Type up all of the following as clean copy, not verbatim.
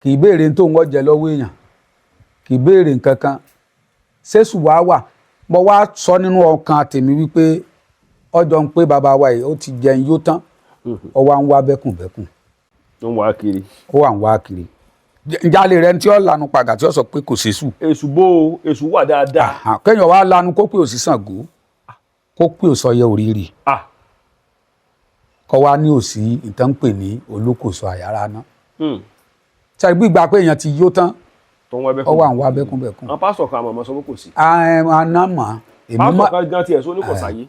kì í béèrè tó ń wọ́jẹ lọ́wọ́ èèyàn kì í béèrè nǹkan kan ṣéṣù wà mo wá sọ nínú ọkàn tèmi wípé ọjọ́ ń pé bàbá wa yìí ó ti jẹun yó tán ó wá ń wá bẹ́kùnbẹ́kùn ó ń wá kiri njálè rẹ tí ó lanu padà tí ó sọ pé kò ṣéṣù. èṣù wà dáadáa. kéèyàn wá lanu kó pé ò sí Ṣàngó kó pé ò sọyẹ òrìrì kó wá ní òsì ìtàn pè ní olókòso àyàrá náà. sẹ́ni gbígbà pé èèyàn ti yó tán ó wà ń wá bẹ́kùnbẹ́kùn. àwọn pásítọ̀ kan àmọ̀ sọ pé kò sí. anamọ pásítọ̀ kan gan tiẹ̀ sọ ní kò sáyé.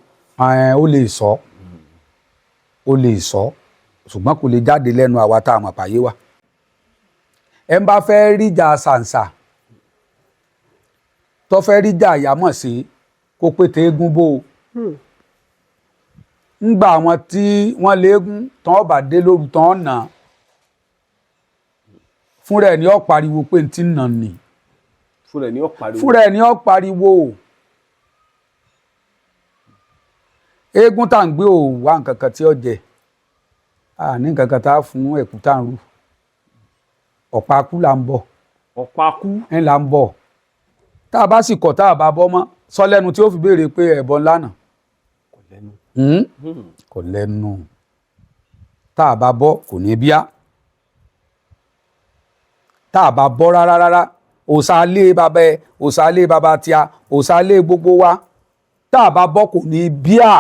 ó lè sọ ṣùgbọ́n kò lè jáde lẹ́nu àwa tá a mọ̀ pàyé wa. ẹ ń bá fẹ́ ríjà ṣàǹṣà tó fẹ́ ríjà àyámọ̀ sí kó pété eégún bò ó. ńgbà àwọn tí wọ́n léégún tán ọba dé lóru tán ọ̀nà fúnra ẹ̀ ní ó pariwo pé n ti nà ní. fúnra ẹ̀ ní ó pariwo. eégún tá à ń gbé ò wá nǹkan kan tí ó jẹ ní nǹkan kan tá a fún ẹ̀kú tá à ń rú ọ̀pákú là ń bọ̀. là ń bọ̀ tá a bá sì kọ̀ tá a bá bọ́ mọ́ sọ lẹ́nu tí ó fi béèrè pé ẹ̀bọn lánàá kò lẹ́nu tá a bá bọ́ kò ní bíá tá a bá bọ́ rárá òsàlé bàbá ẹ òsàlé bàbá tíá òsàlé gbogbo wa tá a bá bọ́ kò ní bíá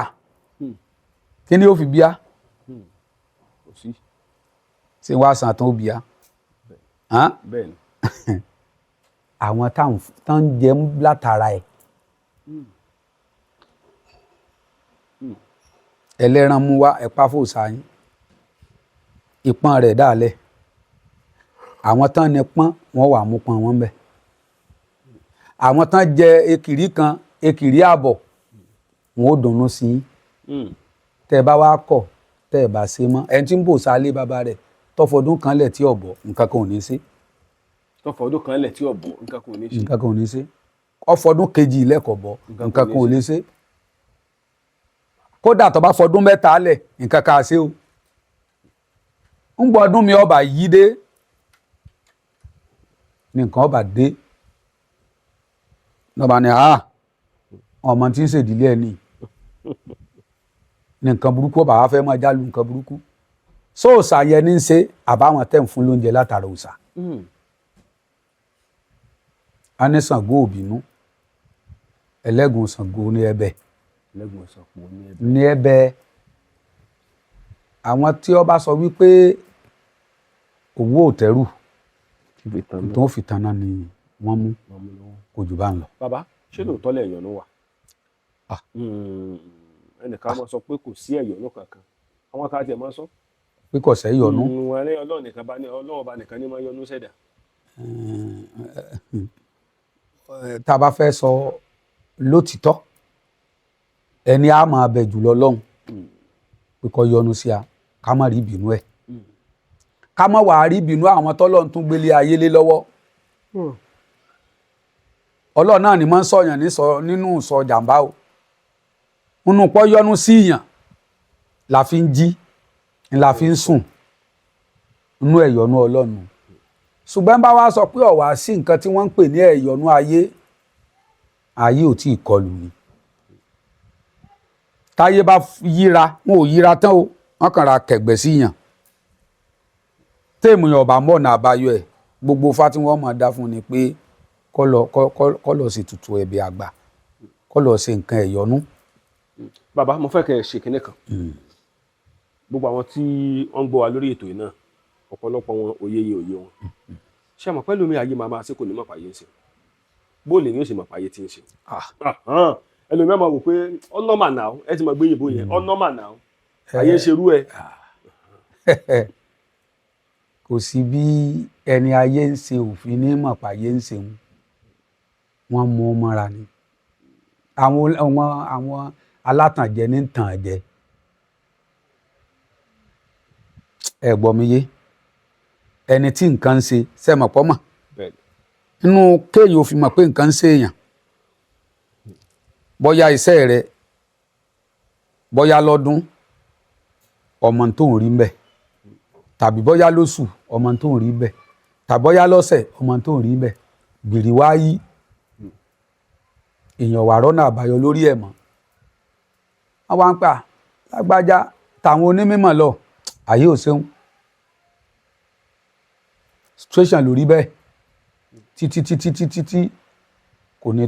kí ni ó fi bíá ṣé wàá san tán ó bíá àwọn tán ń jẹ látara ẹ ẹlẹ́ran mú wá ẹ̀pá fòsà yín ìpọ́n rẹ̀ dálẹ̀ àwọn tán ní pọ́n wọ́n wà mú pọ́n wọn bẹ̀ àwọn tán jẹ ekìrí kan ekìrí àbọ̀ wọn ò dùnnú sí yín tẹ́ ẹ bá wá kọ̀ tẹ́ ẹ bá ṣe mọ́ ẹni tí ń bò sálé bàbá rẹ̀ tọ́fọdún kan lẹ̀ tí ọ̀bọ̀ nǹkan kan ò ní ṣe. tọ́fọdún kan lẹ̀ tí ọ̀bọ̀ nǹkan kan ò ní ṣe. nǹkan kan ò ní ṣe ọfọdún kejì ilẹ̀kọ̀ bọ̀ nǹkan kan ò ní ṣe. kódà tó bá fọdún mẹ́ta lẹ̀ nǹkan kan á ṣe o. ń gbọ́ ọdún mi ọba yí dé ní nǹkan ọba dé lọ́ba ni ọmọ tí ń ṣèdílé ẹ̀ ní nǹkan burúkú ọba wa fẹ́ máa jálù nǹkan burúkú sóòsà yẹn ní í ṣe àbáwọn tẹ̀ ń fún lóúnjẹ látara òòsà. a ní Ṣàngó òbínú ẹlẹ́gùn Ṣàngó ní ẹ̀bẹ̀ ní ẹ̀bẹ̀ àwọn tí ọba sọ wípé owó òtẹ́rù tó fi tanná ni wọ́n mú kò jù bá ń lọ. bàbá ṣé lóòótọ́ lẹ̀ ẹ̀yọ̀nù wà ẹnìkan máa sọ pé kò sí ẹ̀yọ̀nù kankan àwọn kan tiẹ̀ máa sọ pé kò sẹ́ yọ̀nù. ọlọ́run nìkan bá ní ọlọ́run bá nìkan ní máa yọ̀nù sẹ́dà. tá a bá fẹ́ sọ lótìtọ́ ẹni a máa bẹ jùlọ lọ́hùn pé kó yọ́nú sí a ká má rí ìbínú ẹ̀ ká má wàá rí ìbínú àwọn tọ́lọ́run tún gbélé ayé lé lọ́wọ́ ọlọ́run náà ni máa ń sọ̀yàn nínú sọ jàǹbá o nínú pọ́ yọ́nú sí ìyàn la fi ń jí la fi ń sùn nínú ẹ̀yọ́nú ọlọ́run ṣùgbọ́n bá wá sọ pé ọ̀wá sí nǹkan tí wọ́n ń pè ní ẹ̀yọ́nú ayé ò tí ì kọlù ni táyé bá yíra wọn ò yíra tán o wọn kàn ra kẹ̀gbẹ́ sí yàn téèmù yàn ọba mọ̀nà àbáyọ ẹ̀ gbogbo fátí wọn máa dá fún ni pé kọ́ lọ sí tutù ẹ̀bẹ̀ àgbà kọ́ lọ sí nǹkan ẹ̀yọ́nú. bàbá mo fẹ́ kẹ́ ẹ ṣe kinní kan gbogbo àwọn tí wọ́n ń gbọ́ wa lórí ètò yìí náà ọ̀pọ̀lọpọ̀ wọn òye wọn ṣé àmọ́ pẹ́lú mi ayé máa ṣe kò ní mọ̀ pàyé ń ṣe bóòlù ni ó sì mọ̀ pàyé tí ń ṣe ẹlòmíràn máa wò pé ọ̀nọ́mà náà ẹ ti máa gbé yìnbó yẹn ọ̀nọ́mà náà ayé ń ṣerú ẹ. kò sí bí ẹni ayé ń ṣe òfin ní mọ̀ pàyé ń ṣe wọn mú un mọ́ra ni àwọn alátànjẹ ní tàn jẹ ẹ gbọ́ mi yé ẹni tí nǹkan ń ṣe sẹ́mọ̀ pọ́ mọ̀ nínú kéèyàn ò fi mọ̀ pé nǹkan ń ṣe èèyàn bóyá iṣẹ́ rẹ bóyá lọ́dún ọmọ tó ń rí ń bẹ̀ tàbí bóyá lóṣù ọmọ tó ń rí ń bẹ̀ tàbọ́yá lọ́sẹ̀ ọmọ tó ń rí bẹ́ẹ̀ gbìrì wá yí èèyàn wà rọ́nà àbáyọ lórí ẹ̀ mọ́ wọ́n wá ń pà lágbájá táwọn onímọ̀ lọ ayé ò ṣeun situation lórí bẹ́ẹ̀ títí kò ní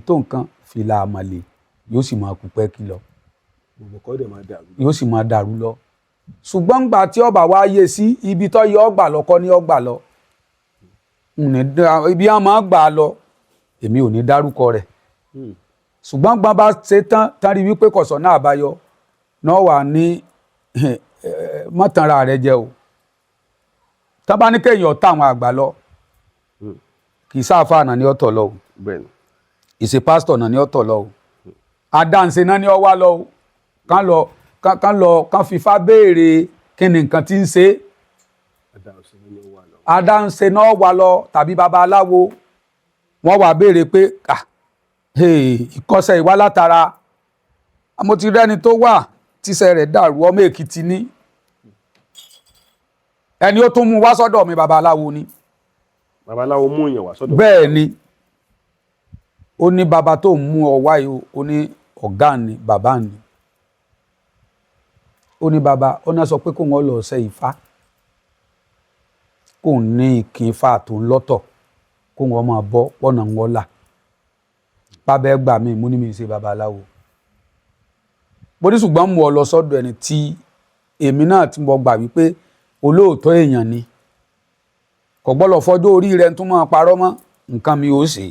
tó nǹkan fìlà àmàlè yóò sì máa kú pẹ́ kí lọ yóò sì máa dàrú lọ ṣùgbọ́n gbà tí ọba wa yé sí ibi tó yẹ ọgbà lọ kọ́ ní ọgbà lọ ibi àwọn máa gbà lọ èmi ò ní dárúkọ rẹ̀ ṣùgbọ́n gbọ́n bá ṣe tán rí wípé kọ̀sọ̀ náà àbáyọ náà wà ní mọ́tànra rẹ̀ jẹ́ o tán bá ní kéèyàn táwọn àgbà lọ kì í sáfà náà ní ọ̀tọ̀ lọ o ìṣe pásítọ̀ náà ní ọ̀tọ̀ lọ o adáǹṣe náà ní ọwá lọ o kán fífá béèrè kí ni nǹkan tí ń ṣe adáǹṣe náà wà lọ tàbí babaláwo wọ́n wá béèrè pé ìkọsẹ̀ ìwá látara mo ti rẹ́ni tó wà tíṣẹ́ rẹ̀ dàrú ọmọ Èkìtì ní ẹni ó tún mú wá sọ́dọ̀ mi babaláwo ni babaláwo mú èèyàn wá sọ́dọ̀ bẹ́ẹ̀ ni ó ní baba tó ń mú ọ wáyé ó ní ọ̀gá ni bàbá ni ó ní baba ó náà sọ pé kó wọn lọ ṣe Ifá kó ní ìkín Ifá tó ń lọ́tọ̀ kó wọn máa bọ́ pọ́nà wọn là bàbá ẹ gbà mí mú ní mi ṣe babaláwo mo ní ṣùgbọ́n mo lọ sọ́dọ̀ ẹni tí èmi náà tí mo gbà wípé olóòótọ́ èèyàn ni kò gbọ́dọ̀ fọjọ́ orí rẹ̀ tún máa parọ́ mọ́ nǹkan mi ò ṣe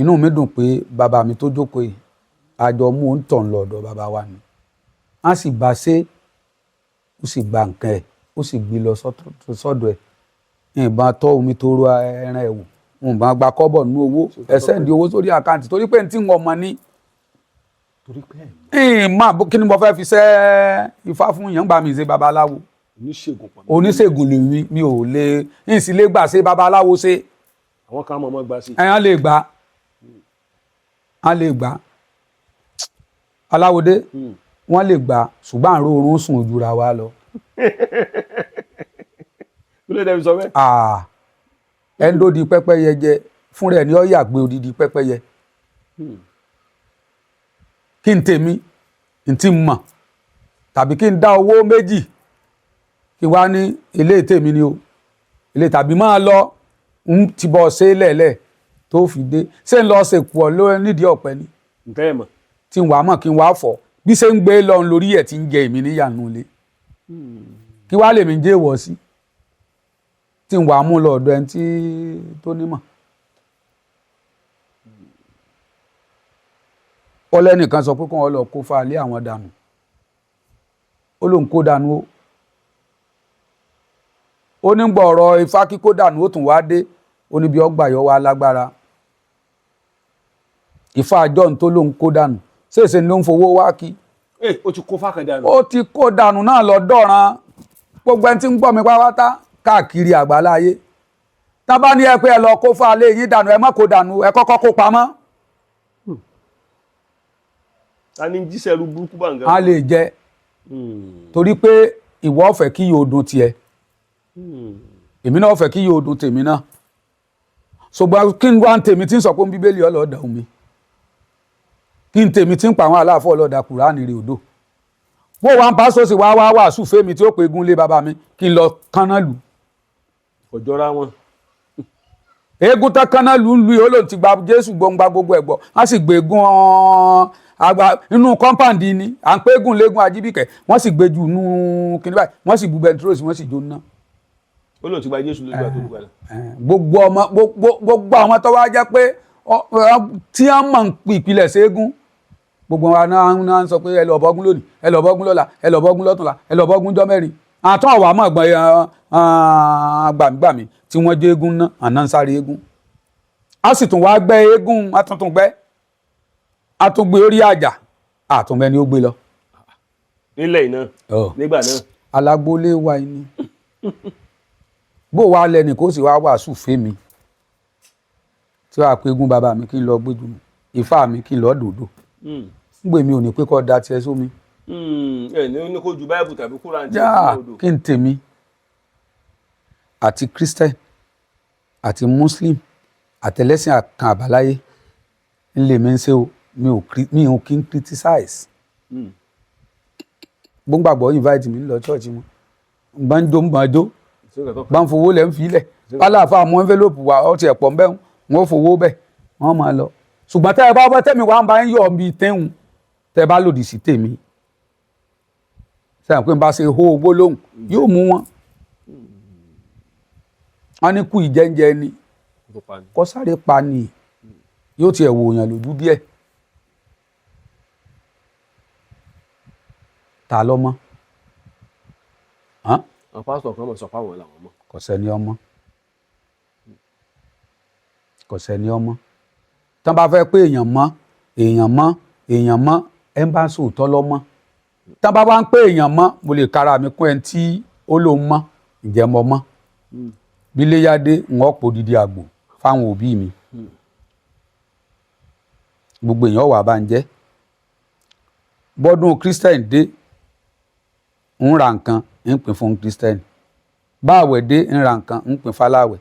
inú mi dùn pé bàbá mi tó jókòó yìí àjọ mú ń tàn lọ́dọ̀ bàbá wa ni a sì bá ṣe ó sì gba nǹkan ẹ̀ ó sì gbé lọ sọ́dọ̀ ẹ̀ ìbọn tọ́ omi tó ro ẹran ẹ̀ wò ìbọn gba kọ́bọ̀ nínú owó ẹsẹ̀ ń di owó sórí àkáǹtì torí pé ní tí wọ́n mọ ní kí ni mo fẹ́ fi ṣẹ́ Ifá fún yàn gbà mí ṣe babaláwo oníṣègùn lèmi mi ò lè ìsì lè gbà ṣe babaláwo ṣe àwọn kan mọ̀ gbà sí ẹ̀yàn lè gbà á lè gbà aláwòdé wọ́n lè gbà ṣùgbọ́n àrùn oorun sùn ojúra wa lọ. ẹni tó di pẹ́pẹ́yẹ jẹ fún rẹ̀ ní ó yà gbé odidi pẹ́pẹ́yẹ kí n tèmi n ti mọ̀ tàbí kí n dá owó méjì kí wá ní ilé tèmi ni o ilé tàbí máa lọ ń ti bọ́ ṣe lẹ́lẹ̀ tó fi dé ṣé ń lọ ṣèpù ọ ló nídìí ọ̀pẹ ni tí n wàá mọ̀ kí n wàá fọ̀ bí ṣe ń gbé lọ lórí ẹ̀ tí ń jẹ èmi níyànú ilé kí wàá lèmi jẹ́ ìwọ̀ sí tí n wàá mú lọ ọ̀dọ̀ ẹni tí tó nímọ̀. ó lẹ́nìkan sọ pé kí wọ́n lọ kó fa ilé àwọn dànù ó lóun kó dànù ó ní gbọ́ ọ̀rọ̀ Ifá kíkó dànù ó tún wá dé ó ní bí ọgbà yọ wá lágbára Ifá àjọ tó lóun kó dànù ṣèṣe ni ó ń fowó wá kí. ó ti kó fákan dànù. ó ti kó dànù náà lọ dọ̀ràn gbogbo ẹni tí ń gbọ́ mi pátá káàkiri àgbáláyé tá bá ní ẹ pé ẹ lọ kó fa ilé yín dànù ẹ má kó dànù ẹ kọ́kọ́ kó pamọ́. ta ni jíṣẹ́ ru burúkú bá ń gan. a lè jẹ torí pé ìwọ fẹ́ kí yóò dùn tiẹ̀ èmi náà fẹ́ kí yóò dùn tèmi náà ṣùgbọ́n kí n wá ń tèmi tí ń sọ pé bíbélì ọlọ́ọ̀dà omi kí n tèmi tí ń pa àwọn aláàfọ́ ọlọ́ọ̀dà kùránì rè odò bó wa ń pa sọ́ọ̀sì wá wàásù fèmí tí ó pe eégún lé bàbá mi kí n lọ kánná lù. kò jọra wọn. eégún tán kánná lù ń lu yìí ó lòun ti gba Jésù gbọ̀ngbà gbogbo ẹ̀gbọ́ á sì gbé eégún àgbà inú kọ́ńpáǹdì ni à ń pé eégún léégún Ajíbíkẹ́ wọ́n sì gbé jù nú kíní báyìí wọ́n sì bu bẹntiróòsì wọ́n sì jóná. ó lòun ti gba Jésù lójú àtòlù padà. gbogbo àwọn tó wá jẹ́ pé tí wọ́n mọ̀ ń ìpìlẹ̀ séégún gbogbo wa náà ń sọ pé ẹ lọ bọ́gún lónìí ẹ lọ bọ́gún lọ́la ẹ lọ bọ́gún lọ́tùnla ẹ lọ bọ́gún jọ́ mẹ́rin àtọ́ àwa mọ̀ gbọ́n gbàmígbàmí tí wọ́n jẹ́ eégún náà àná ń sáré eégún a sì tún wá gbẹ́ eégún atúntún gbẹ́ atúngbé orí àjà àtúnbẹ́ ni ó gbé lọ. nílẹ̀ iná nígbà náà. alágbólé wa ni bó wa lẹ́nì kó sì wá wàásù fèmí tí wàá pé eégún bàbá mi kí n lọ gbé jùlọ Ifá mi kí n lọ dòdò gbé mi ò ní pé kọ́ da tiẹ̀ sómi. ẹ ní kó ju báìbù tàbí kúránì tí ó odò. kí n tèmi àti Christian àti Muslim àtẹlẹ́sìn kan àbáláyé ńlẹ̀ mi ń ṣe o mi ò kí n criticize gbọ́ngbàgbọ́ invite mi lọ church wọn bá ń jó ń bá jó bá ń fowó lẹ́ ń fi lẹ̀ pálàfà mú envelope wa ọtí ẹ̀pọ̀ ń bẹ́ wọn fowó bẹ́ẹ̀ wọ́n máa lọ ṣùgbọ́n tẹ́ ẹ bá bọ́ tẹ́mi wá ń bá ń yọ̀ mí tẹ́hùn tẹ́ ẹ bá lòdì sí tèmi sẹ́yìn pé n bá ṣe hó owó lóhùn yóò mú wọn wọn ní kú ìjẹ́njẹ́ ni kó sáré pa ni yóò tiẹ̀ wò yàn lójú díẹ̀ ta lọ́mọ. àwọn pásítọ̀ kan mọ̀ sọ fáwọn làwọn mọ̀. kò sẹ́ni ọmọ tán bá fẹ́ pé èèyàn mọ́ ẹ ń bá sòótọ́ lọ́mọ tán bá wá ń pé èèyàn mọ́ mo lè kára mi kún ẹni tí ó lóun mọ́ ǹjẹ́ mo mọ́ bí léyàdé ń ọ̀pọ̀ odidi àgbò fáwọn òbí mi gbogbo èèyàn wà bá ń jẹ́ bọ́dún Christian dé ń ra nǹkan ń pín fún Christian báwẹ̀ dé ń ra nǹkan ń pín fáláwẹ̀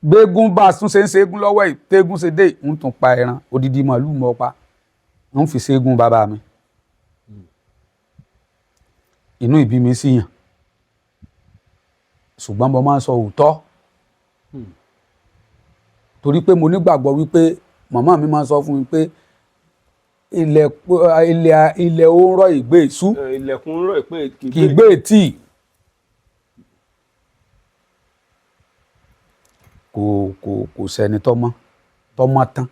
gbégún bá a tún ṣe ń ṣeégún lọ́wọ́ yìí tégún ṣe dé ń tún pa ẹran odidi màálù mọ́ pa ń fi ṣeégún bàbá mi inú ìbí mi sì yàn ṣùgbọ́n mo máa ń sọ òótọ́ torí pé mo nígbàgbọ́ wípé màmá mi máa ń sọ fún mi pé ilẹ̀ ó ń rọ̀ ìgbé ìṣú ilẹ̀kùn ń rọ̀ ìpè kì í gbé tíì kò sẹ́ni tọ́mọ́ tán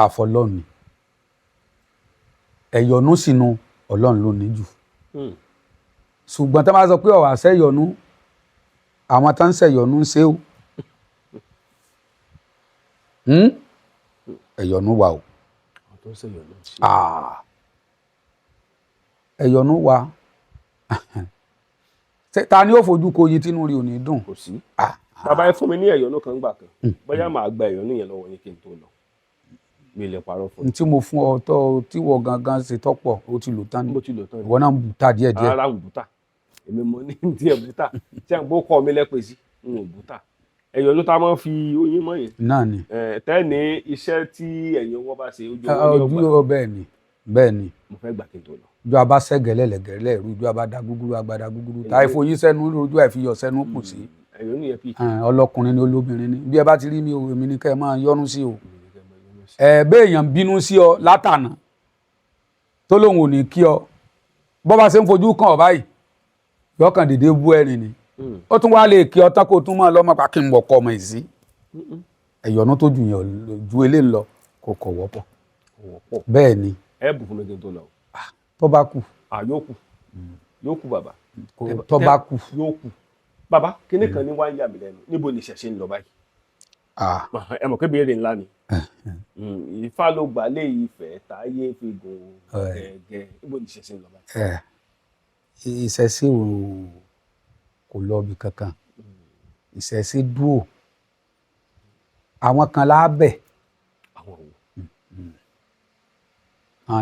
àfọlọ́ọ̀ni ẹ̀yọ̀nú sínú ọlọ́run ló ní jù ṣùgbọ́n tá a máa sọ pé ọ̀wà sẹ́yọ̀nú àwọn tá ń sẹ́yọ̀nú ń ṣe ó ẹ̀yọ̀nú wà o ẹ̀yọ̀nú wà ta ni ó fojú ko yin tínú rí ò ní dùn. kò sí bàbá ẹ fún mi ní ẹ̀yọ̀nú kan gbà kan bóyá màá gba ẹ̀yọ̀nú yẹn lọ́wọ́ yín kí n tó lọ mi lè parọ́ fún tí mo fún ọ tó tí wọ gangan ṣe tọ́pọ̀ ó ti lò tán ni ìwọ náà ń bùtà díẹ̀díẹ̀. ara ń bùtà èmi mo ní díẹ̀ bùtà tí àwọn bó kọ́ mi lẹ́pẹ́ sí n ò bùtà ẹ̀yọ̀nú tá a máa ń fi oyin mọ́ yẹn. náà ni. tẹ́ni iṣẹ́ tí ẹ̀yin ọwọ́ bá ṣe ojú ọwọ́ bẹ́ẹ̀ ni. mo fẹ́ gbà kí n tó lọ. ojú abá sẹ́gẹ̀lẹ́ lẹ̀gẹ̀lẹ́ ìrú ojú abá da gúgúrú agbada gúgúrú táyé foyín sẹ́nu ojú àìfiyọ̀ sẹ́nu kù sí. ẹ̀yọ̀nú yẹn fi. ọlọ́kùnrin ni olóbìnrin ni bí ẹ bá ti rí mi o èmi ni kẹ́ ẹ máa yọ́nú sí o. béèyàn bínú sí ọ látànà tó lóun ò ní kí ọ bọ́ bá ṣe ń fojú kàn ọ báyìí yọkàn dédé bú ẹ̀rín ni ó tún wá lè kí ọ tán kó tún máa lọ́mọ pa kí n wọ̀kọ̀ ọmọ ìsí ẹ̀yọ̀nú tó jù yàn ju eléyìí lọ kò kọ̀ wọ́pọ̀ bẹ́ẹ̀ ni. ẹ bù fún mi kí n tó lọ. tó bá kù. yóò kù bàbá. tó bá kù. yóò kù bàbá kíní kan ní wá ń yà mí lẹ́nu níbo ni ìṣẹ̀ṣe ń lọ báyìí. ẹ mọ̀ pé béèrè ńlá ni Ifá ló gbà lé Ifẹ̀ táyé fi gùn gẹ́gẹ́ níbo ni ìṣẹ̀ṣe ń lọ báyìí. ìṣẹ̀ṣe kò lọ bí kankan ìṣẹ̀ṣe dúró àwọn kan lábẹ̀ àwọn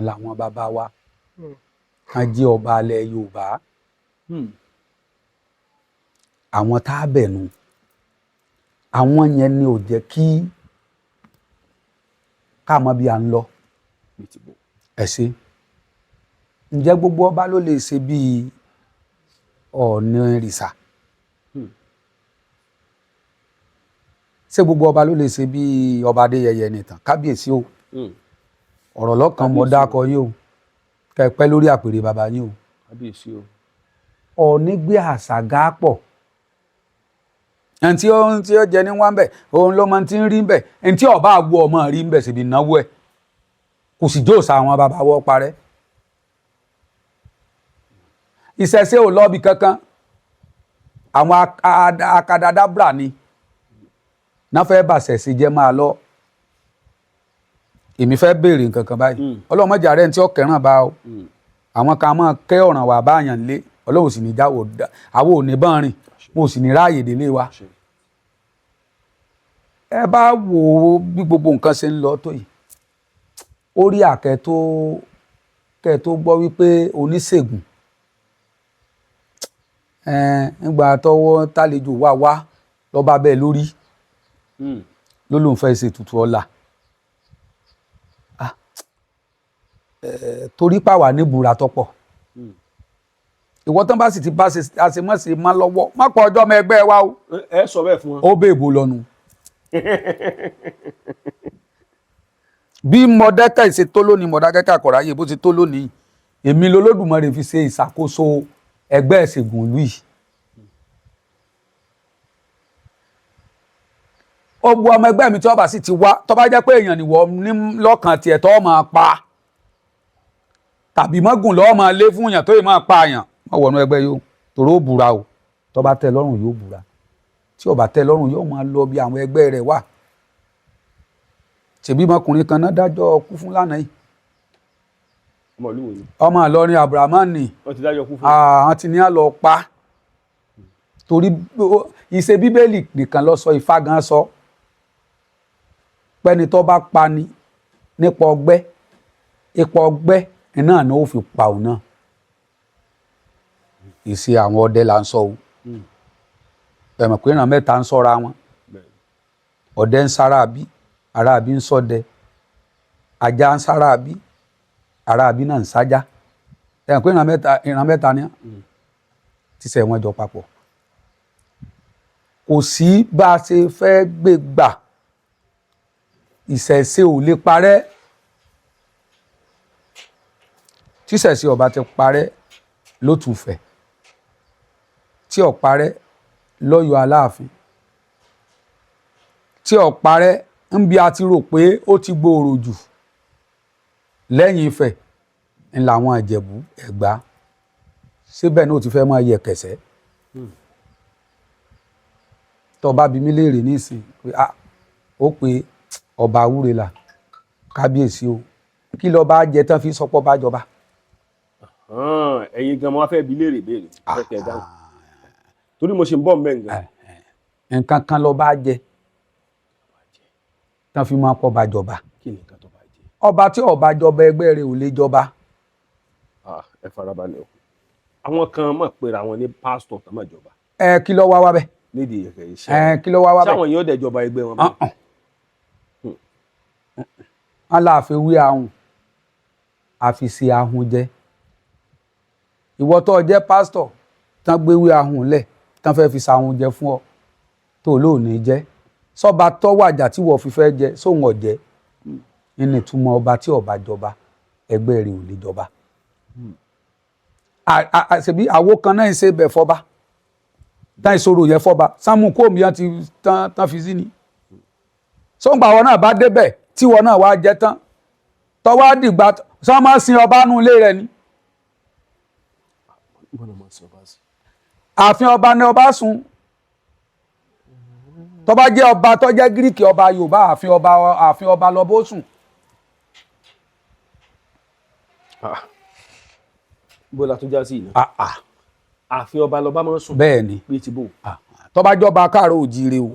làwọn bàbá wa kan jẹ́ ọba alẹ̀ Yorùbá àwọn tá a bẹ̀ nu àwọn yẹn ni ò jẹ́ kí ká mọ̀ bí a ń lọ ẹ ṣe ǹjẹ́ gbogbo ọba ló lè ṣe bíi Ọọ̀ni Ìrìṣà ṣé gbogbo ọba ló lè ṣe bíi ọba Adéyẹyẹ nìtàn kábíyèsí o ọ̀rọ̀ lọ́kàn mọ́ dákọ yín o kẹ́ ẹ pẹ́ lórí àpèrè bàbá yín o kábíyèsí o Ọọ̀ni gbé àṣà gá pọ̀ ẹni tí ó jẹ ní wọn bẹ òun ló máa ti ń rí bẹ ẹni tí ọba àgbo ọmọ rí bẹ síbi náwó ẹ kò sì jóòsà àwọn bàbá wọ parẹ́ ìṣẹ̀ṣe ò lọ́ọ̀bì kankan àwọn akadadábra ni náà fẹ́ bàṣẹ̀ṣe jẹ́ máa lọ èmi fẹ́ béèrè nǹkan kan báyìí ọlọ́mọdé ààrẹ ní tí ó kẹràn bá o àwọn kan máa kẹ́ ọ̀ràn wà báyàn lé ọlọ́run sì ní jáwọ́ àwọn ò ní bọ́n rìn mo sì ní ráàyè délé wa ẹ bá wò ó bí gbogbo nǹkan ṣe ń lọ tó yìí ó rí àkẹ́ tó gbọ́ wípé oníṣègùn nígbà tọ́wọ́ tálejò wá lọ́ba bẹ́ẹ̀ lórí ló lóun fẹ́ ṣe tutù ọ̀la torí pàwà níbura tọ́pọ̀ ìwọ tán bá sì ti bá ṣe àṣemọ́ṣe má lọ́wọ́ má pọ̀ ọjọ́ ọmọ ẹgbẹ́ wa o. ẹ sọ bẹ́ẹ̀ fún wọn. ó bèèbò lọ́nu. bí Mọdákẹ́kẹ́ ṣe tó lónìí Mọdákẹ́kẹ́ àkọ́ráyè bó ti tó lónìí èmi lolódùmarè fi ṣe ìṣàkóso ẹgbẹ́ ìṣègùn ìlú yìí. ó bu ọmọ ẹgbẹ́ mi tí wọ́n bá sì ti wá tó bá jẹ́ pé èèyàn nìwọ ní lọ́kàn tiẹ̀ tó máa pa tàbí mọ́gùn lọ́wọ́ máa lé fún èèyàn tó yẹ máa pa àyàn wọ́n wọnú ẹgbẹ́ yóò tòró búra o tó bá tẹ́ lọ́rùn yóò búra tí ó bá tẹ́ lọ́rùn yóò máa lọ bí àwọn ẹgbẹ́ rẹ̀ wà. ṣèbí ọmọkùnrin kan náà dájọ́ kú fún lánàá yìí. ọmọ Ìlọrin Abdulrahman wọ́n ti dájọ́ kú fún. àwọn ti ní à lọ pa torí ìṣe Bíbélì nìkan ló sọ Ifá gan sọ pẹ́ni tó bá pa ni nípa ọgbẹ́ ipò ọgbẹ́ náà ni ó fi pa òun náà. ìṣe àwọn ọdẹ là ń sọ o ẹ̀mọ̀ pé ìran mẹ́ta ń sọ́ra wọn ọdẹ ń sára bí aráàbí ń ṣọdẹ ajá ń sára bí aráàbí náà ń sájá ẹ̀mọ̀ pé ìran mẹ́ta ni tíṣẹ̀ wọn jọ papọ̀ kò sí bá a ṣe fẹ́ gbé gbà ìṣẹ̀ṣe ò lè parẹ́ tíṣẹ̀ṣe ọba ti parẹ́ lótùfẹ̀ tí ó parẹ́ lọ́yọ̀ Aláàfin tí ó parẹ́ ń bí a ti rò pé ó ti gbòòrò jù lẹ́yìn Ifẹ̀ ń làwọn Ìjẹ̀bú Ẹ̀gbá síbẹ̀ náà ó ti fẹ́ máa yẹ kẹsẹ́ tó bá bi mí léèrè nísìn pé ó pe ọba Awúrelà kábíyèsí o kí ló bá jẹ tán fi sọpọ́ bá jọba. ẹ̀yin gan mo wá fẹ́ bi léèrè béèrè fẹ́ kẹ́ ẹ dáhùn torí mo ṣe ń bọ̀ ń bẹ̀ nǹkan. nǹkan kan ló bá jẹ tán fi máa pọ̀ bá jọba. kí ni nǹkan tó bá jẹ. ọba tí ó bá jọba ẹgbẹ́ rẹ̀ ò lè jọba. ẹ farabalẹ̀ o àwọn kan mọ̀ pé àwọn ní pásítọ̀ tó máa jọba. kí ló wá wá bẹ́ẹ̀. nídìí ẹ̀kẹ́ iṣẹ́ kí ló wá wá bẹ́ẹ̀. sáwọn yóò dẹ̀ jọba ẹgbẹ́ wọn bẹ́ẹ̀. Aláàfin wí ahùn àfi sí ahùn jẹ ìwọ tó jẹ́ pásítọ̀ tán gbé wí ahùn lẹ̀ tán fẹ́ fi sàhùn jẹ fún ọ tó lóòní jẹ́ sọba tó wàjà tí wọ́n fi fẹ́ jẹ sóhun ọ̀jẹ́ nínú ìtumọ̀ ọba tí ó bá jọba ẹgbẹ́ rẹ̀ ò lè jọba. ṣebí àwo kan náà ń ṣe bẹ̀ fọba tán ìṣòro yẹn fọba sámú kóòmù yẹn ti tán fi sí ni sóńgbà wọn náà bá débẹ̀ tí wọn náà wá jẹ tán tọwọ́ dìgbà sọ máa sin ọba nù ilé rẹ̀ ni. ààfin ọba ni ọba sùn tó bá jẹ́ ọba tó jẹ́ gíríkì ọba Yorùbá ààfin ọba lọ bó sùn. bó la tó já sí ìná. ààfin ọba lọba máa ń sùn. bẹ́ẹ̀ ni bí ti bò. tó bá jọba káàró òjíire o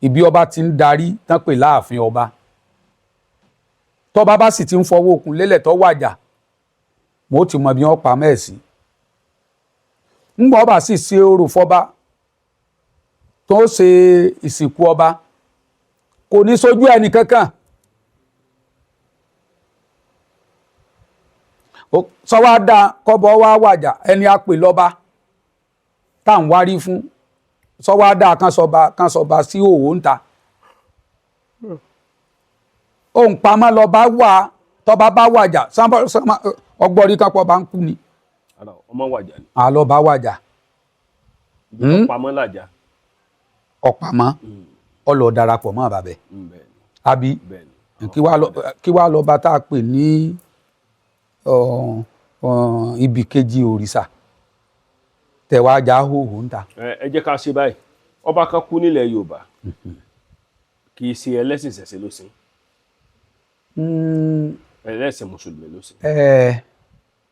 ibi ọba ti ń darí tán pè láàfin ọba tọ́ba bá sì ti ń fọwọ́ okùn lélẹ̀ tó wàjà mo ti mọ bí wọ́n pa mẹ́ẹ̀sì ńgbà ọba sì ṣe orò fọba tó ṣe ìsìnkú ọba kò ní sójú ẹnì kankan sọwọ́ dá kọ́bọ̀ wá wàjà ẹni a pè lọ́ba tá à ń wárí fún sọwọ́ dá kan sọba sí òwò ń ta ohun pamọ́ lọ́ba wà tọ́ba bá wàjà ọgbọ́rí kápọ̀ bá ń kú ni. ọmọ wàjà ni. àlọ́ba wàjà. ọ̀pamọ́ làjà. ọ̀pamọ́ ọlọ́ darapọ̀ mọ́ àbàbẹ̀. àbí kí wàá lọ́ba tá a pè ní ibì kejì òrìṣà tẹ̀wájà hóhó ń ta. ẹ jẹ́ ká ṣe báyìí ọba kan kú nílẹ̀ Yorùbá kì í ṣe ẹlẹ́sìn ṣẹ̀ṣẹ̀ ló sìn ẹlẹ́sìn mùsùlùmí ló sìn.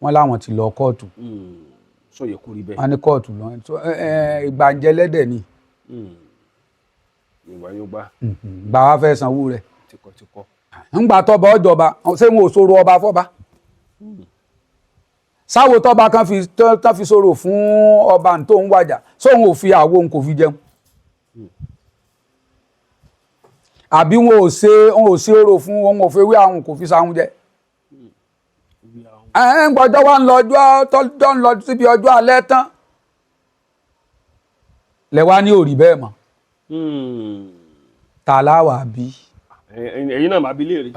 wọ́n láwọn ti lọ kóòtù. sọ yẹ kó rí bẹ́ẹ̀. wọ́n ní kóòtù lọ ìgbàǹjẹ lẹ́dẹ̀ ni. ìwà yóò gbà. gbà wá fẹ́ sanwó rẹ̀. tíkọ́tíkọ́. ńgbà tọ́ba ọjọba ṣé wọn ò sọ̀rọ̀ ọba fọ́ba. sáwo tọ́ba kan tán fi sọ̀rọ̀ fún ọba tó ń wájà sóhun ò fi àwo òun kò fi jẹun àbí wọn ò ṣe orò fún wọn ò fi wé àwọn kò fi sáhun jẹ ń gbọ́jọ́ wá ń lọ tọ́jọ́ ń lọ síbi ọjọ́ alẹ́ tán lẹ́wà ní òrì bẹ́ẹ̀ mọ́ ta láwà bí. ẹ̀yin náà máa bí léèrè.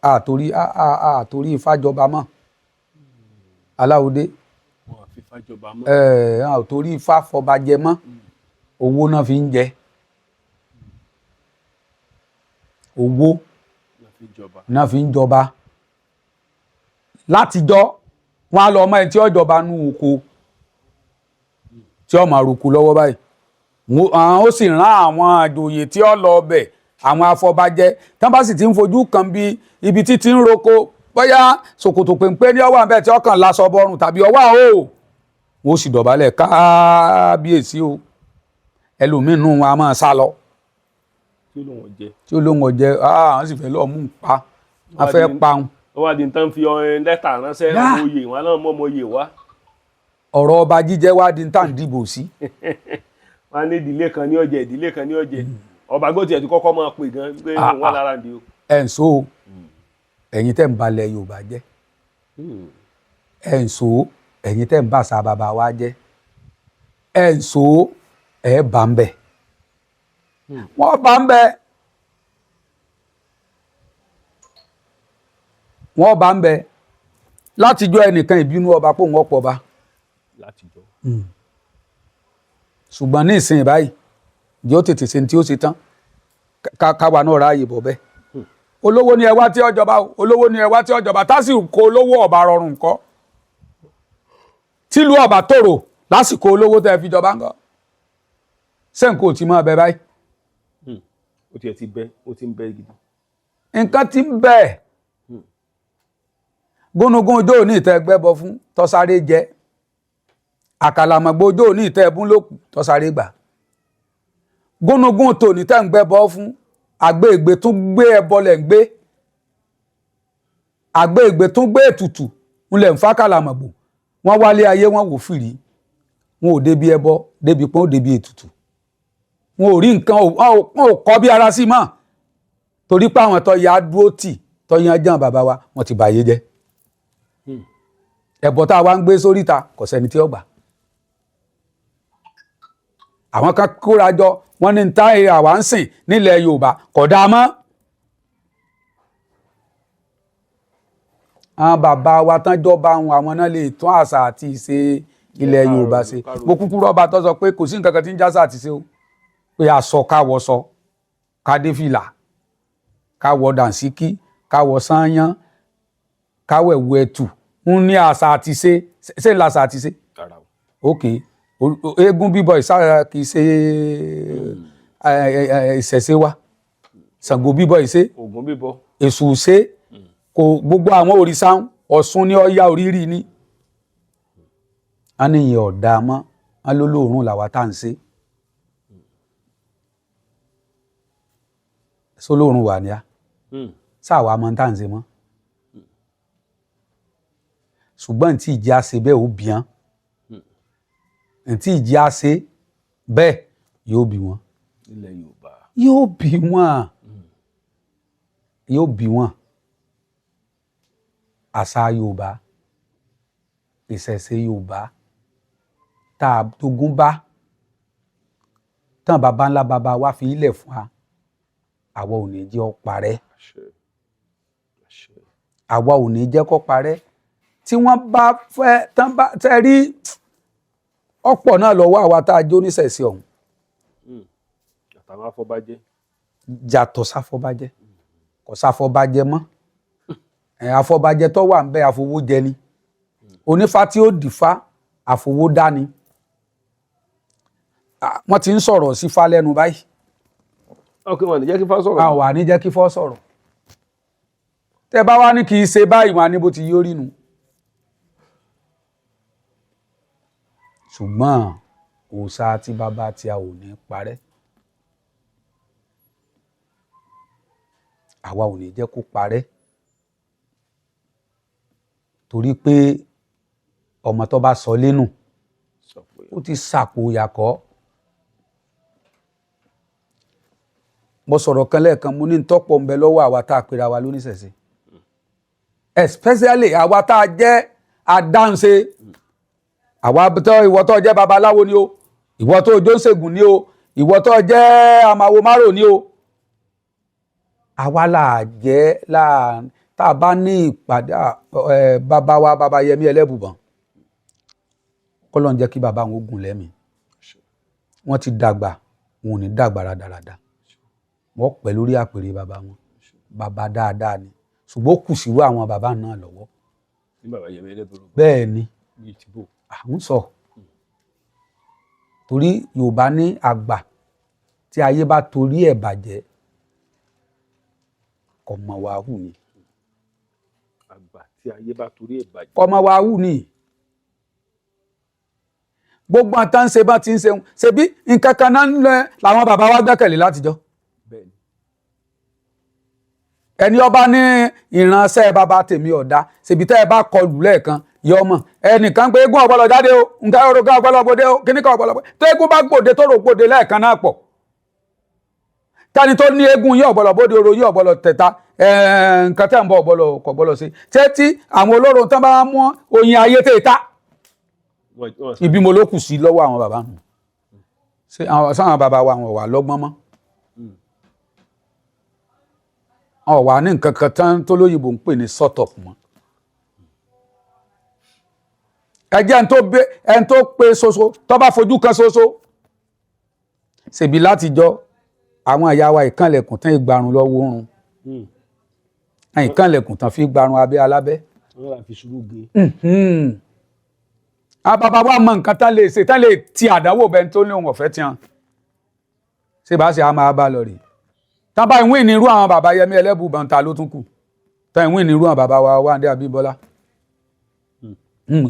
àtòrí ìfàjọba mọ́ aláwòdé àtòrí ìfàfọbajẹ mọ́ owó náà fi ń jẹ owó náà fi ń jọba látijọ́ wọn á lọ ọmọ ẹ tí ọjọba nú oko tí ó máa roko lọ́wọ́ báyìí ó sì rán àwọn àjòyè tí ó lọ ọbẹ̀ àwọn afọbajẹ tán bá sì ti ń fojú kan bí ibi títí ń roko bóyá ṣòkòtò péńpé ní ọwọ́ àbẹ̀ tí ọkàn lásọ bọrùn tàbí ọwọ́ o wọn ó sì dọ̀bálẹ̀ kábíyèsí o ẹlòmíín nù wọn a máa sá lọ tí ó lóun ọ̀jẹ̀ àwọn sì fẹ́ lọ́ọ́ mú un pa wọn fẹ́ pa wọn. wọ́n wá di nǹkan fi lẹ́tà ránṣẹ́ ọmọ oyè wọn náà mọ́ ọmọ oyè wá. ọ̀rọ̀ ọba jíjẹ wá di tá à ń dìbò sí. wọ́n á ní ìdílé kan ní ọ̀jẹ̀ ìdílé kan ní ọ̀jẹ̀ ọba gbọ́dọ̀ tiẹ̀ ti kọ́kọ́ máa pè gan pé wọ́n lára ń di o. ẹ̀ ń so ẹ̀yin tẹ́ ń balẹ̀ Yorùbá jẹ́ ẹ̀ ń so ẹ̀yin tẹ́ ń bá àṣà bàbá wa jẹ́ ẹ̀ ń so ẹ̀ bá ń bẹ̀ wọ́n bá ń bẹ̀ wọ́n bá ń bẹ̀ látijọ́ ẹnìkan ìbínú ọba pò wọ́n pọ̀ bá látijọ́. ṣùgbọ́n ní ìsìn báyìí yóò tètè ṣe tí ó ṣe tán káwa náà ráàyè bọ̀ bẹ́ẹ̀ olówó ni ẹ wá tí ọjọba olówó ni ẹ wá tí ọjọba tásìkò olówó ọba rọrùn kọ́ tílùú ọba tòrò lásìkò olówó tẹ́ fi jọba ńkọ́ sẹ́ǹkò tí máa bẹ báyìí. ó tiẹ̀ ti bẹ́ ó ti ń bẹ́ gidi. nǹkan ti ń bẹ́ẹ̀ gúnugún ojú òní ìtẹ́ ẹgbẹ́ bọ fún tọ́sáré jẹ àkàlàmọ̀gbọ́ ojú òní ìtẹ́ ẹbún lókù tọ́sáré gbà gúnugún tòní tẹ́ ń gbẹ́ bọ fún àgbéègbè tún gbé ẹbọ lẹ̀ ń gbé àgbéègbè tún gbé ètùtù ńlẹ̀ ń fákàlàmọ̀gbò wọ́n wálé ayé wọn wò fìrí wọn ò débi ẹbọ débi pọ́n ó débi ètùtù wọn ò rí nǹkan wọn ò kọ́ bí ara sí mọ́ torí pé àwọn tó ya dúró tì tó yan jàn bàbá wa wọn ti bàyé jẹ́ ẹbọ tá a wá ń gbé sóríta kò sẹ́ni tí ó gbà àwọn kan kóra jọ wọn ní ta àwa ń sìn nílẹ̀ Yorùbá kò dáa mọ́ àwọn bàbá wa tán jọba àwọn náà lè tún àṣà àti ìṣe ilẹ̀ Yorùbá ṣe mo kúkú rọ́bà tó sọ pé kò sí nǹkan kan tí ń jásà àti ṣe o pé aṣọ káwọ̀ sọ kádé fìlà káwọ̀ dànsíkí káwọ̀ sáyán káwọ̀ ẹ̀wù ẹ̀tù ń ní àṣà àti ṣe làṣà àti ṣe ok eégún bíbọ ìsára kì í ṣe ìṣẹ̀ṣe wa Ṣàngó bíbọ ìṣe Ògún bíbọ Èṣù ṣe kò gbogbo àwọn òrìṣà Ọ̀ṣun ní Ọya orírì ni a ní ìyẹn ọ̀dà mọ́ a ló lóòrùn làwa tá à ń ṣe sólóòrùn wà ní a sáàwà mọ́ tá à ń ṣe mọ́ ṣùgbọ́n tí ìjì á ṣe bẹ́ẹ̀ ó bìán tí ìjì á ṣe bẹ́ẹ̀ yóò bí wọn ilẹ̀ Yorùbá yóò bí wọn yóò bí wọn àṣà Yorùbá ìṣẹ̀ṣe Yorùbá tá a tógún bá tán bàbá ńlá bàbá wa fi ilẹ̀ fún wa àwa ò ní jẹ́ ó parẹ́ àwa ò ní jẹ́ kó parẹ́ tí wọ́n bá fẹ́ tán bá tẹ́ rí ọ̀pọ̀ náà lọ́wọ́ àwa tá a jó níṣẹ̀ṣe ọ̀hún. àtàwọn afọbajẹ́. jàtọ̀ sáfọbajẹ́ kò sáfọbajẹ́ mọ́ àfọbajẹ́ tó wà ń bẹ àfowójẹ ni onífá tí ó dìfá àfowódá ni wọ́n ti ń sọ̀rọ̀ sí fá lẹ́nu báyìí. ọkọ wọn ní jẹ́ kí fá sọ̀rọ̀. àwọn àní jẹ́ kí fọ́ sọ̀rọ̀ tẹ́ bá wá ní kì í ṣe báyìí wọn ní bó ti yóò rí nu. ṣùgbọ́n òòṣà tí bàbá tí a ò ní parẹ́ àwa ò ní jẹ́ kó parẹ́ torí pé ọmọ tó bá sọ lẹ́nu sọ pé ó ti sàpò yàkọ́. mo sọ̀rọ̀ kan lẹ́ẹ̀kan mo ní tọ́pọ̀ ń bẹ lọ́wọ́ àwa tá a pera wa lóníṣẹ̀ṣe especially àwa tá a jẹ́ adáǹṣe àwa tó ìwọ tó jẹ́ babaláwo ni o ìwọ tó jóṣègùn ni o ìwọ tó jẹ́ amáwo márò ni o àwa là jẹ́ tá a bá ní ìpàdé bàbá wa bàbá Yẹmí Ẹlẹ́bùbọn kọ́lọ́n jẹ́ kí bàbá wọn gùn lẹ́mìí wọ́n ti dàgbà wọn ò ní dàgbà rádaràda wọ́n pẹ́ lórí àpèrè bàbá wọn bàbá dáadáa ni ṣùgbọ́n ó kù síwọ́ àwọn bàbá náà lọ́wọ́. ní bàbá Yẹmí Ẹlẹ́bùbọn bẹ́ẹ̀ ni bíi tìbò àwọn sọ torí Yorùbá ní àgbà tí ayé bá torí ẹ̀ bàjẹ́ kò mọ̀ wá hù ni. àgbà tí ayé bá torí ẹ̀ bàjẹ́ kò mọ̀ wá hù ni. gbogbo àtà ń ṣe bá ti ń ṣe ṣebí nǹkan kan náà làwọn bàbá wa gbẹ́kẹ̀lé látijọ́. bẹ́ẹ̀ni ẹni ọba ní ìránṣẹ́ bàbá tèmi ọ̀dá ṣèbí tẹ́ ẹ bá kọlù lẹ́ẹ̀kan yọ ọmọ ẹnìkan pé eégún ọ̀gbọ́lọ̀ jáde o nǹkan orogún ọ̀gbọ́lọ̀ gbòde o kíníkan ọ̀gbọ́lọ̀ gbòde tó eégún bá gbòde tó rò gbòde lẹ́ẹ̀kan náà pọ̀ tani tó ní eégún yí ọ̀gbọ́lọ̀ bóde oro yí ọ̀gbọ́lọ̀ tẹ̀ta nǹkan tẹ̀ ń bọ̀ ọ̀gbọ́lọ̀ kọ̀ gbọ́lọ̀ sí ṣé tí àwọn olóró tán bá mú oyin ayé tẹ̀ ta ibi mo ló kù sí lọ́wọ́ àwọn bàbá nù ṣé àwọn bàbá wa wọn wà lọ́gbọ́n mọ́ ọ̀ wà ní nǹkan kan tán tó lóyìnbó ń pè ní sort of mọ́ ẹjẹ́ ẹni tó pe ṣoṣo tó bá fojú kan ṣoṣo ṣèbí látijọ́ àwọn ìyá wa ìkànlẹ̀kùn tán ìgbarun lọ́wọ́ oorun ìkànlẹ̀kùn tán fi gbarun abẹ́ alábẹ́. wọ́n rà fi ṣubú gbé. àbàbà wa mọ nǹkan tán lè ṣe tán lè ti àdánwò bẹ́ẹ̀ tó ní òun ọ̀fẹ́ tiẹ̀ ṣé bá ṣe á máa bá lọ rè tán bá ìwé ìnirú àwọn bàbá Yẹmí Ẹlẹ́bùbọn ta ló tún kù tán ìwé ìnirú àwọn bàbá wa Wándé Abímbọ́lá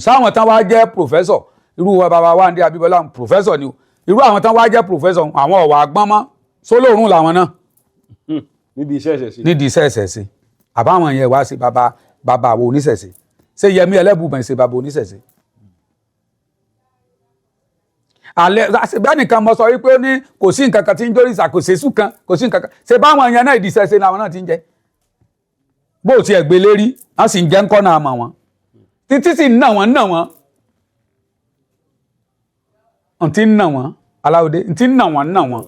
sáwọn tán wá jẹ́ pòfẹ́sọ̀ irú bàbá Wándé Abímbọ́lá pòfẹ́sọ̀ ni o irú àwọn tán wá jẹ́ pòfẹ́sọ̀ àwọn ọ̀wà àgbọ́n mọ́ sólórùn làwọn náà nídìí iṣẹ́ ìṣẹ̀ṣe. nídìí iṣẹ́ ìṣẹ̀ṣe àbáwọn yẹn wá sí bàbá àwọn oníṣẹ̀ṣe ṣé Yẹmí Ẹlẹ́bùbọn ṣe bàbá oníṣẹ̀ṣe. àlẹ́ àṣebẹ́ nìkan mọ sọ wípé ó ní kò sí nǹkan kan tí ń jórí ìsà kò sẹ́sù kan kò sí nǹkan kan ṣe báwọn yẹn náà ìdí ìṣẹ̀ṣe làwọn náà ti ń jẹ bó ti ẹ̀ gbé lérí wọ́n sì ń jẹ́ ńkọ́ náà mọ̀ wọ́n títí sì ń nà wọ́n ntí ń nà wọ́n Aláwọ̀dé ntí ń nà wọ́n.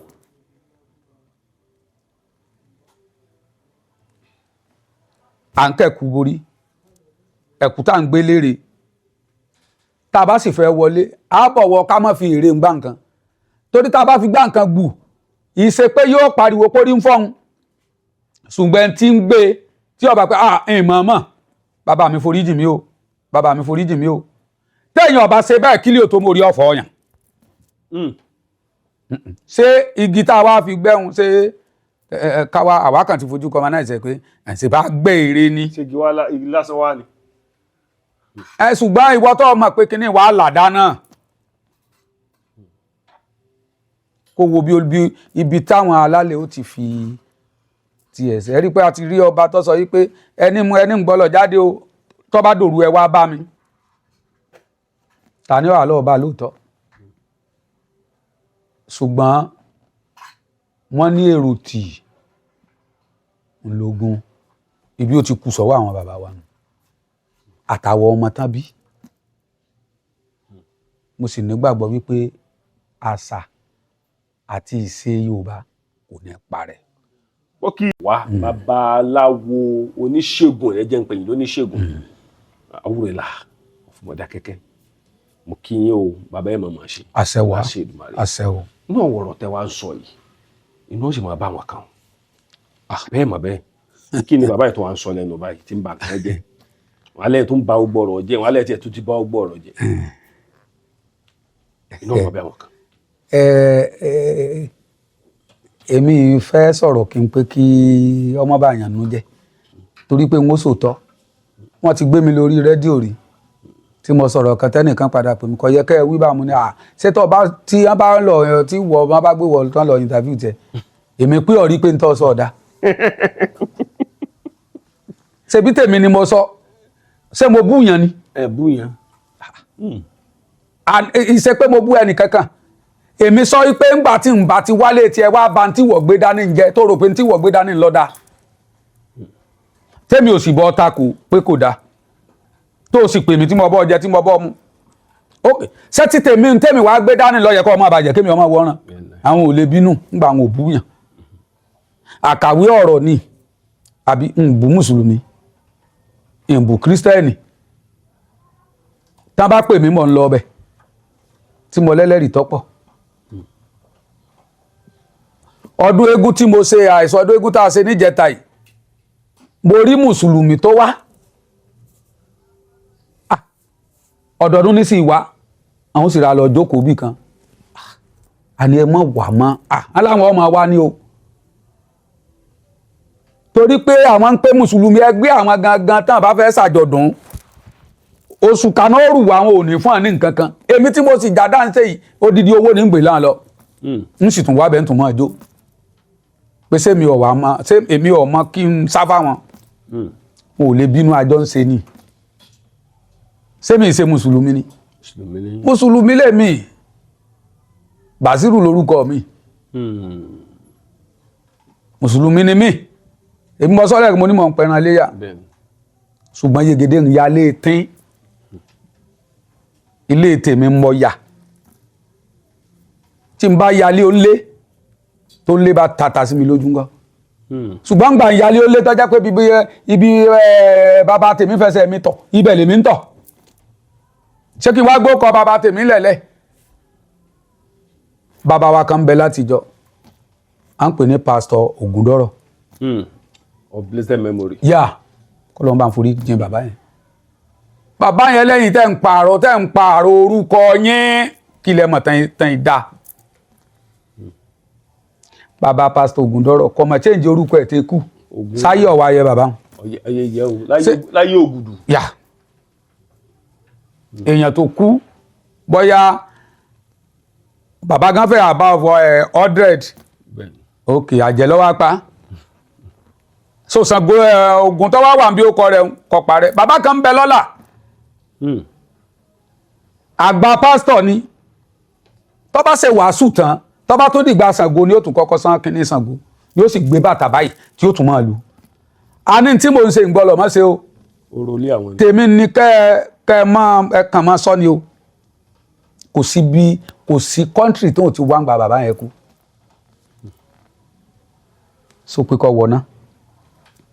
à ń kẹ́kù borí ẹ̀kú tá à ń gbé lérè tá a bá sì fẹ́ wọlé á bọ̀wọ̀ ká má fi èrè ń gbá nǹkan torí tá a bá fi gbá nǹkan gbù ìṣe pé yóò pariwo pórí ń fọ́hun ṣùgbọ́n tí ń gbé tí ọba pé mọ̀ bàbá mi foríjì mi o bàbá mi foríjì mi o téèyàn ọba ṣe bẹ́ẹ̀ kí lè tó mórí ọ̀fọ̀ ọ̀yàn ṣé igi tá a wá fi gbẹ́hùn ṣe káwa àwa kan ti fojú kọ́ ọmọ náà ṣe pé ẹ̀sìn bá gbé ère ni. ṣé igi lásán wá ni. ṣùgbọ́n ìwọ tó mọ̀ pé kíní wàá làdá náà kó wo bí ibi táwọn alálẹ̀ ó ti fi ti ẹ̀sẹ̀ rí pé a ti rí ọba tó sọ wípé ẹni ń gbọ́lọ̀ jáde o tó bá dòru ẹ wá bá mi ta ni wà lọ́ọ́ bá lóòótọ́ ṣùgbọ́n wọ́n ní èrò tì ńlógún ibi ó ti kù sọ́wọ́ àwọn bàbá wa nù àtàwọn ọmọ tán bí mo sì nígbàgbọ́ wípé àṣà àti ìṣe Yorùbá kò ní parẹ́. ó kì í wá babaláwo oníṣègùn ẹ jẹ́ ń pè yín lóníṣègùn Àwúrẹ́là ọ̀fọ̀mọ̀dá kẹ́kẹ́ mo kí yín o bàbá ẹ̀ mọ̀ ṣe. àṣẹ wa àṣẹ o. inú ọ̀wọ̀rọ̀ tẹ wá ń sọ yìí inú ó sì máa bá wọn kàn bẹ́ẹ̀ mọ̀ bẹ́ẹ̀ kí ni bàbá ẹ̀ tó wá ń sọ lẹ́nu báyìí tí ń bà kàn jẹ́ wọn lẹ́yìn tó ń ba ọgbọ́ ọ̀rọ̀ jẹ́ wọn lẹ́yìn tí ẹ̀ tó ti bá ọgbọ́ ọ̀rọ̀ jẹ́ inú ọmọ bẹ́ẹ̀ wọn kàn. èmi fẹ́ sọ̀rọ̀ kí n pé kí ọmọ bá yàn nú jẹ́ torí pé wọ́n sòótọ́ wọ́n ti gbé mi lórí rédíò rí tí mo sọ̀rọ̀ kan tẹ́nìkan padà pè mí kò yẹ kẹ́ ẹ wí bá mu ní ṣé tó bá tí wọ́n bá lọ tí wọ́n bá gbé wọ́n tán lọ interview tẹ èmi pé ọ̀rí pé ń tọ́ sọ ọ̀dà ṣebí tèmi ni mo sọ ṣé mo bú yàn ni ẹ bú yẹn. ìṣe pé mo bú ẹnì kankan èmi sọ wípé ńgbà tí n bá ti wálé tiẹ̀ wá bá ń tí wọ̀ gbé dání ń jẹ tó rò pé ń tí wọ̀ gbé dání ń lọ́dà tèmi ò sì bọ́ takò pé kò dáa tó o sì pè mí tí mo bọ́ jẹ tí mo bọ́ mu ṣé tí tèmi wàá gbé dání ló yẹ kó ọmọ àbàjẹ́ kémi ọmọ wọ́ràn àwọn ò lè bínú ńgbà àwọn ò bú yàn àkàwé ọ̀rọ̀ ni àbí ń bú mùsùlùmí ń bú kírísítẹ́nì tá bá pè mí mọ̀ ń lọ ọbẹ̀ tí mo lẹ́lẹ́rìí tọ́pọ̀ ọdún eégún tí mo ṣe àìsàn ọdún eégún tá a ṣe níjẹta yìí mo rí mùsùlùmí tó wá ọdọọdún ní sí ìwá àwọn sì ra lọ jókòó bì kan àní ẹ mọ̀ wà mọ́ aláwọn ọmọ wa ni o torí pé àwọn ń pé mùsùlùmí ẹgbẹ́ àwọn gangan tán bá fẹ́ ṣàjọ̀dún oṣù kanóòrù àwọn ò ní fún àní nǹkan kan èmi tí mo sì já dáńsẹ́ yìí odidi owó ní gbè láà lọ ń sì tún wá bẹ́ẹ̀ tún mọ́ ẹjọ́ pé sẹ́mi ọ̀wà mọ́ èmi ọ̀mọ́ kí n sáfà wọn ò lè bínú àjọ ń ṣe ni sẹ́mi ìṣe mùsùlùmí ni mùsùlùmí lèmi Bàṣírù lórúkọ mi mùsùlùmí ni mí èmi mọ sọ́lẹ̀ mo ní mọ̀ ń pẹran léyà ṣùgbọ́n yegede ń yálé tín ilé tèmi mọ yà tí n bá yálé ó lé tó lé bá tàtà sí mi lójú ńgọ́ ṣùgbọ́n gbà ń yálé ó lé tọ́já pé ibi bàbá tèmi fẹsẹ̀ mi tọ̀ ibẹ̀ lèmi ń tọ̀ ṣé kí n wá gbókọ bàbá tèmi lẹ̀lẹ̀ bàbá wa kan bẹ látijọ́ à ń pè ní pásítọ̀ Ògúndọ̀rọ̀ of blessed memory. yà kọ́ ló ń bá ń forí jìn bàbá yẹn bàbá yẹn lẹ́yìn tẹ́ ń pààrọ̀ orúkọ yín kí lẹ mọ̀ tán ìdá bàbá pásítọ̀ Ògúndọ̀rọ̀ kọ́ mọ̀ change orúkọ ẹ̀ tẹ́ kú sáyé ọ̀wá ayẹ bàbá wọn. ọyẹ yẹ o láyé Ògùdù. yà èèyàn tó kú bóyá bàbá gan fẹ́ above 100 ok àjẹ́ lọ́wọ́ apá so Ṣàngó Ògún tó wá wà bí ó kọ rẹ̀ kọ parẹ́ bàbá kan ń bẹ lọ́lá àgbà pásítọ̀ ni tó bá ṣe wàásù tán tó bá tó dìgbà Ṣàngó ni ó tún kọ́kọ́ sán kínní Ṣàngó yóò sì gbé bàtà báyìí tí ó tún máa lù a ní tí mò ń ṣe ìgbọ́lọ̀ mọ́ ṣe o orólé àwọn tèmi ni kàn máa sọ ni o kò sí kọ́ńtírì tó ti wá ń gba bàbá yẹn kú so pé kọ́ wọná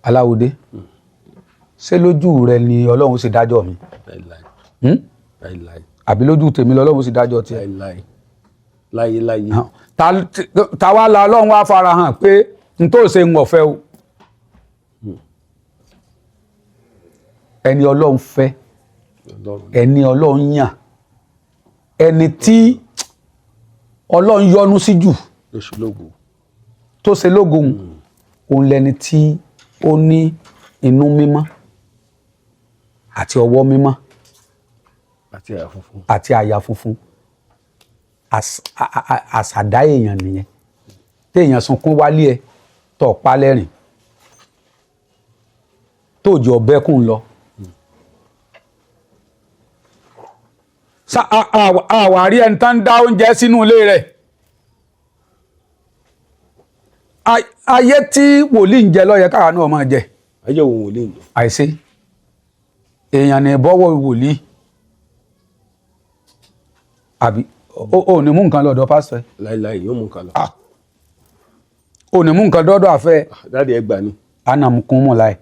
Aláwọ̀dé ṣé lójú rẹ ni Ọlọ́run sì dájọ́ mi àbí lójú tèmi lọ́lọ́run sì dájọ́ tiẹ̀ láyé ta wá la Ọlọ́run wá fara hàn pé n tó ṣe ń ọ̀fẹ́ o ẹni Ọlọ́run fẹ́ ẹni Ọlọ́run yàn ẹni tí Ọlọ́run yọ́nú sí jù tó ṣe lógo òun lẹni tí ó ní inú mímọ́ àti ọwọ́ mímọ́ àti àyà funfun àṣàdá èèyàn nìyẹn téèyàn sunkún wálé ẹ tó pa lẹ́rìn tó jẹ́ ọbẹ̀kùn lọ àwárí ẹni tán dá oúnjẹ sínú ilé rẹ̀ ayé tí wòlíì ń jẹ lọ́yẹ káà náà máa jẹ ayé òun wòlíì ń jẹ àìsí èèyàn ní bọ́wọ́ wòlíì àbí o ní mú nǹkan lọ́dọ̀ pásítọ̀ láìláì yóò mú nǹkan lọ o ní mú nǹkan dọ́dọ̀ àfẹ́ dáàdi ẹ gbà ní anamukun mọ̀ láì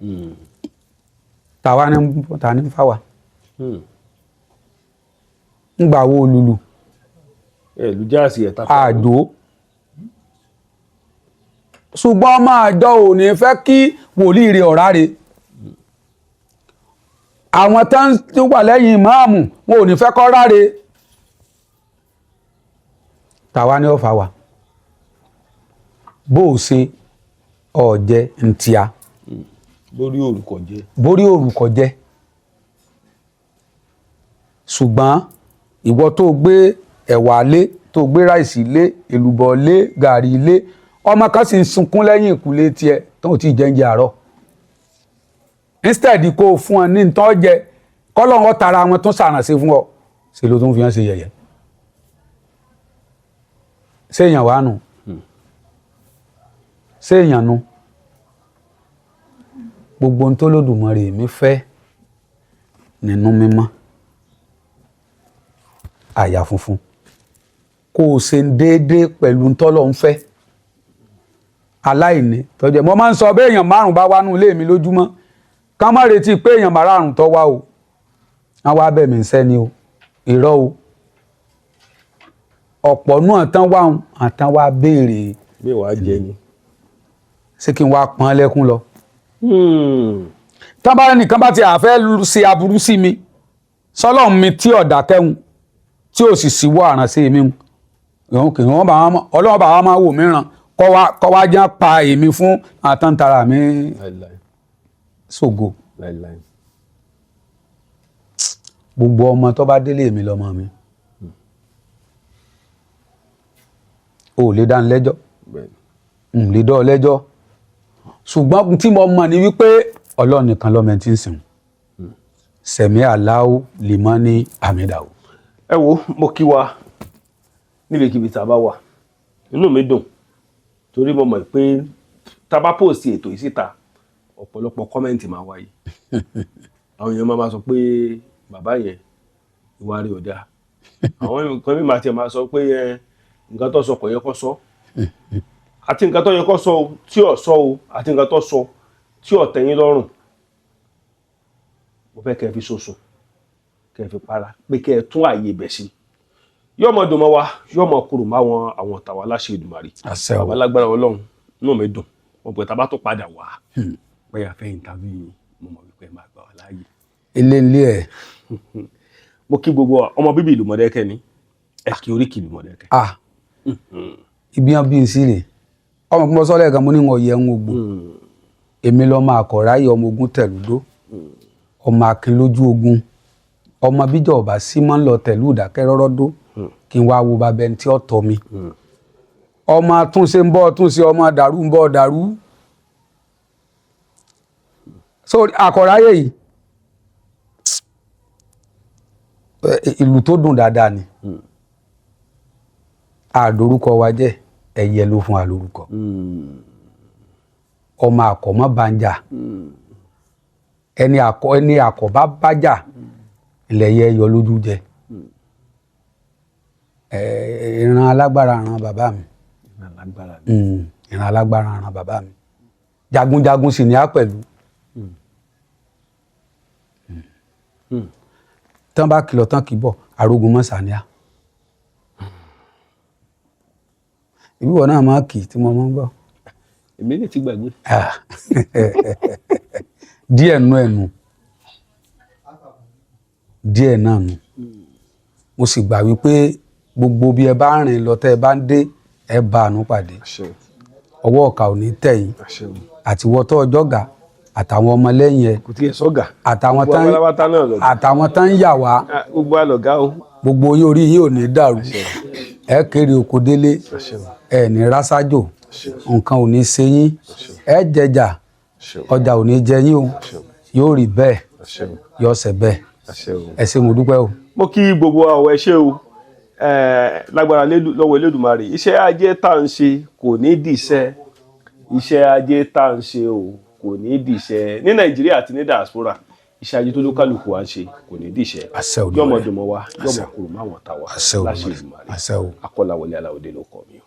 tàwa ní fáwà ń gbà wo lulu ẹ̀lú jáàsì ẹ̀ta àjò ṣùgbọ́n máa jọ ò ní fẹ́ kí wòlíì rẹ̀ ọ̀rá rẹ̀ àwọn tán tó wà lẹ́yìn ìmáàmù wọn ò ní fẹ́ kọ́ ráre tàwa ní ọ̀fà wà bó o ṣe ọ̀jẹ̀ ntíya borí òrùkọ̀ jẹ́ ṣùgbọ́n ìwọ tó gbé ẹ̀wà lé tó gbé ráìsì lé èlùbọ́ lé gàrí lé ọmọ kan sì ń sunkún lẹ́yìn ìkúlé tiẹ̀ tó ti jẹ́ ń jẹ àárọ̀ instead kó o fún ọ ní ntọ́ jẹ kọ́lọ́hún tara wọn tún ṣàrànṣe fún ọ ṣe ló tún fi hàn ṣe yẹ̀yẹ́ séèyàn wà nù séèyàn nu gbogbo ohun tó lódùmarè mi fẹ́ nínú mímọ́ àyà funfun kó o ṣe ń déédéé pẹ̀lú ntọ́lọ́ ń fẹ́ aláìní tọ́jú ẹ̀ mo máa ń sọ bẹ́ẹ̀ èèyàn márùn-ún bá wá nú ilé mi lójúmọ́ ká má retí pé èèyàn márùn-ún tó wá o wọ́n wá bẹ̀ mí sẹ́ni o irọ́ o ọ̀pọ̀ náà tán wá àtàn wá béèrè bí wàá jẹ ni. ṣé kí n wá pọ́n lẹ́kún lọ. tán bá nìkan bá ti àfẹ́ ṣe aburú sí mi sọlọ́run mi tí ọ̀dà kẹ́hùn tí ò sì síwọ́ àránṣẹ́ mi ọlọ́run bá wa máa wò mìíràn kọ́ wá jẹ́ pa èmi fún àtàntara mi ṣògo. gbogbo ọmọ tó bá délé mi lọ́mọ mi ò lè dá lẹ́jọ́ n lè dọ́ lẹ́jọ́ ṣùgbọ́n tí mo mọ̀ ní wípé ọlọ́run nìkan lọ́mọ tí ń sìn sẹ̀mí aláwọ̀ lèmọ́ ní àmìdàwọ̀. ẹ wo mo kí wa níbikíbi tá a bá wà inú mi dùn torí mo mọ̀ pé tá a bá pòsì ètò yìí síta ọ̀pọ̀lọpọ̀ kọ́mẹ́ǹtì máa wáyé àwọn èèyàn máa sọ pé bàbá yẹn ìwà rẹ̀ ò dáa àwọn nǹkan mímọ́ àti ẹ̀ máa sọ pé nǹkan tó sọ kò yẹ kó sọ àti nǹkan tó yẹ kó sọ tí ò sọ o àti nǹkan tó sọ tí ò tẹ́yìn lọ́rùn mo fẹ́ kẹ́ ẹ fi sòsùn kẹ́ ẹ fi para pé kẹ́ ẹ tún ààyè ibẹ̀ sí yóò mọ dùn mọ́ wa yóò mọ kúrò mọ́ àwọn tàwa láṣẹ Èdùmàrè bàbá lágbára Ọlọ́run inú mi dùn mo pè tá a bá tó padà wá bẹ́ẹ̀ àfẹ́ ìntàbí mo mọ̀ wípé máa gbà wá láàyè. ilé ẹ̀. mo kí gbogbo ọmọ bíbí ìlú Mọ̀dákẹ́kẹ́ ní ẹ kí oríkì ìlú Mọ̀dákẹ́kẹ́. ibi hàn bí n sí rè ọmọ kí mo sọ lẹ́ẹ̀kan mo ní wọn yẹ ń gbogbo èmi lọ́mọ àkọ̀ráyè ọmọ ogun tẹ̀lúdó ọmọ akin lójú ogun ọmọ bíjọ ọba símọ́ ń lọ tẹ̀lú ìdákẹ́rọ́rọ́ dó kí n wá wo bàbá ẹni tí ó tọ́ mi ọmọ àtúnṣe ń bọ̀ túnṣe ọmọ dàrú ń bọ̀ dàrú so àkọ̀ráyè yìí ìlú tó dùn dáadáa ni àdórúkọ wa jẹ́ ẹ̀yẹ ló fún wa lórúkọ ọmọ àkọ́mọ́ banja ẹni àkọ́ bá bájà ilẹ̀ yẹ yọ lójú jẹ ìran alágbára ran bàbá mi ìran alágbára ran bàbá mi jagunjagun sì ní á pẹ̀lú tán bá kìlọ̀ tán kì í bọ̀ arógun mọ́ sàníà ìbí wọn náà máa kì í tí mo máa ń gbọ́. èmi lè ti gbàgbé. díẹ̀ nú ẹ̀nu díẹ̀ náà nù mo sì gbà wípé gbogbo bí ẹ bá rìn lọ tẹ́ ẹ bá ń dé ẹ bá àánú pàdé ọwọ́ ọ̀kà ò ní tẹ̀yìn àtiwọ́tọ́ ọjọ́gà àtàwọn ọmọ lẹ́yìn ẹ kò tí ẹ sọ́gà àtàwọn tán ń yà wá gbogbo àlọ́gá o gbogbo orí yìí ò ní dàrú ẹ kéré oko délé ẹ ní rásájò nǹkan ò ní ṣe yín ẹ jẹjà ọjà ò ní jẹ yín o yóò rí bẹ́ẹ̀ yóò ṣe bẹ́ẹ̀ ẹ ṣé mo dúpẹ́ o. mo kí gbogbo àwọn ẹ ṣé o lágbára lọ́wọ́ Elédùmarè iṣẹ́ ajé tá à ń ṣe kò ní dìṣẹ́ iṣẹ́ ajé tá à ń ṣe o kò ní dìṣẹ́ ní Nàìjíríà àti ní diaspora iṣẹ́ ajé tó lókàlùkù wa ń ṣe kò ní dìṣẹ́ yọmọdùnmọ́ wa yọmọ kúrò máwọn ta wa láṣẹ Èdùmàrè Akọ́láwọlé Aláọdé ló kọ mi o.